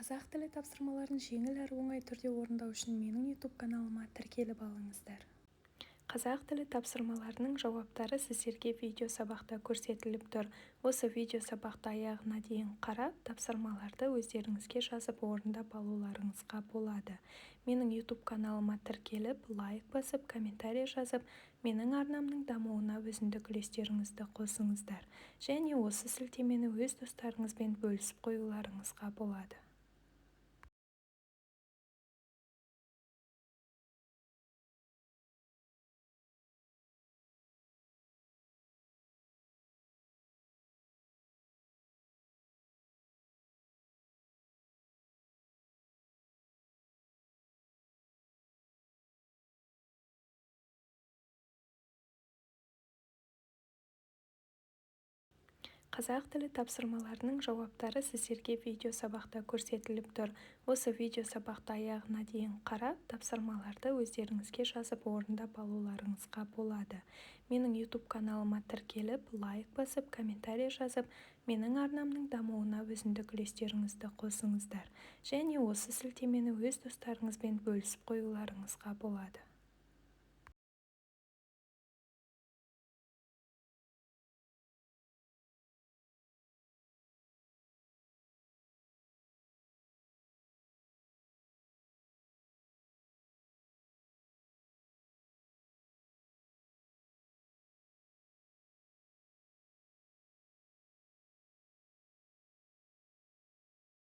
қазақ тілі тапсырмаларын жеңіл әрі оңай түрде орындау үшін менің YouTube каналыма тіркеліп алыңыздар. Қазақ тілі тапсырмаларының жауаптары сіздерге видеосабақта көрсетіліп тұр. Осы видеосабақты аяғына дейін қарап, тапсырмаларды өздеріңізге жазып орындап алуларыңызға болады. Менің YouTube каналыма тіркеліп, лайк басып, комментарий жазып, менің арнамның дамуына өзіндік үлестеріңізді қосыңыздар. Және осы сілтемені өз достарыңызбен бөлісіп қоюларыңызға болады. Қазақ тілі тапсырмаларының жауаптары сіздерге видеосабақта көрсетіліп тұр. Осы видеосабақты аяғына дейін қарап, тапсырмаларды өздеріңізге жазып орындап алуларыңызға болады. Менің YouTube каналыма тіркеліп, лайк басып, комментарий жазып, менің арнамның дамуына өзіндік үлестеріңізді қосыңыздар. Және осы сілтемені өз достарыңызбен бөлісіп қоюларыңызға болады.